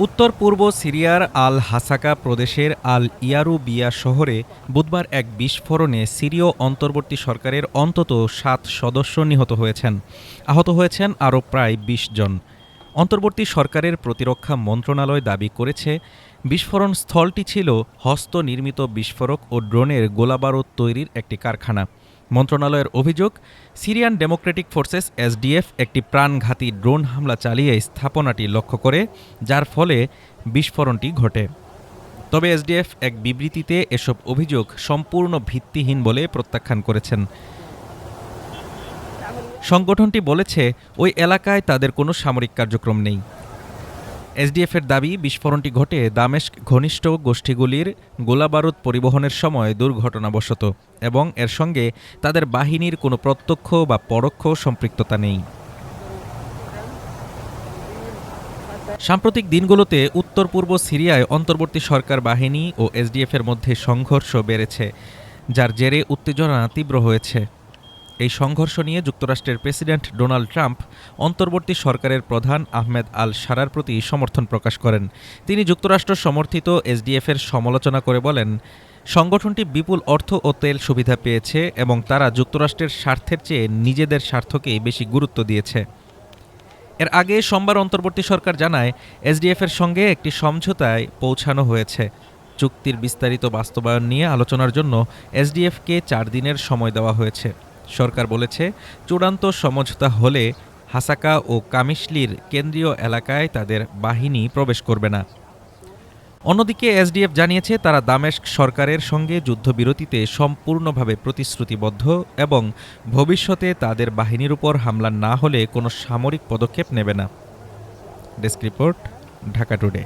উত্তর পূর্ব সিরিয়ার আল হাসাকা প্রদেশের আল ইয়ারুবিয়া শহরে বুধবার এক বিস্ফোরণে সিরীয় অন্তর্বর্তী সরকারের অন্তত ৭ সদস্য নিহত হয়েছেন। আহত হয়েছেন আরও প্রায় ২০ জন। অন্তর্বর্তী সরকারের প্রতিরক্ষা মন্ত্রণালয় দাবি করেছে, বিস্ফোরণ স্থলটি ছিল হস্তনির্মিত বিস্ফোরক ও ড্রোনের গোলাবারুদ তৈরির একটি কারখানা। মন্ত্রণালয়ের অভিযোগ, সিরিয়ান ডেমোক্রেটিক ফোর্সেস এসডিএফ একটি প্রাণঘাতী ড্রোন হামলা চালিয়ে স্থাপনাটি লক্ষ্য করে, যার ফলে বিস্ফোরণটি ঘটে। তবে এসডিএফ এক বিবৃতিতে এসব অভিযোগ সম্পূর্ণ ভিত্তিহীন বলে প্রত্যাখ্যান করেছেন। সংগঠনটি বলেছে, ওই এলাকায় তাদের কোনো সামরিক কার্যক্রম নেই। এসডিএফের দাবি, বিস্ফোরণটি ঘটে দামেস্ক ঘনিষ্ঠ গোষ্ঠীগুলির গোলাবারুদ পরিবহনের সময় দুর্ঘটনাবশত এবং এর সঙ্গে তাদের বাহিনীর কোনো প্রত্যক্ষ বা পরোক্ষ সম্পৃক্ততা নেই। সাম্প্রতিক দিনগুলোতে উত্তর পূর্ব সিরিয়ায় অন্তর্বর্তী সরকার বাহিনী ও এসডিএফের মধ্যে সংঘর্ষ বেড়েছে, যার জেরে উত্তেজনা তীব্র হয়েছে। এই সংঘর্ষ নিয়ে যুক্তরাষ্ট্রের প্রেসিডেন্ট ডোনাল্ড ট্রাম্প অন্তর্বর্তী সরকারের প্রধান আহমেদ আল শারার প্রতি সমর্থন প্রকাশ করেন। তিনি যুক্তরাষ্ট্র সমর্থিত এসডিএফের সমালোচনা করে বলেন, সংগঠনটি বিপুল অর্থ ও তেল সুবিধা পেয়েছে এবং তারা যুক্তরাষ্ট্রের স্বার্থের চেয়ে নিজেদের স্বার্থকেই বেশি গুরুত্ব দিয়েছে। এর আগে সোমবার অন্তর্বর্তী সরকার জানায়, এসডিএফের সঙ্গে একটি সমঝোতায় পৌঁছানো হয়েছে। চুক্তির বিস্তারিত বাস্তবায়ন নিয়ে আলোচনার জন্য এসডিএফকে ৪ দিনের সময় দেওয়া হয়েছে। সরকার বলেছে, চূড়ান্ত সমঝোতা হলে হাসাকা ও কামিশলির কেন্দ্রীয় এলাকায় তাদের বাহিনী প্রবেশ করবে না। অন্যদিকে এসডিএফ জানিয়েছে, তারা দামেস্ক সরকারের সঙ্গে যুদ্ধবিরতিতে সম্পূর্ণভাবে প্রতিশ্রুতিবদ্ধ এবং ভবিষ্যতে তাদের বাহিনীর উপর হামলা না হলে কোনো সামরিক পদক্ষেপ নেবে না। Desk report, Dhaka today.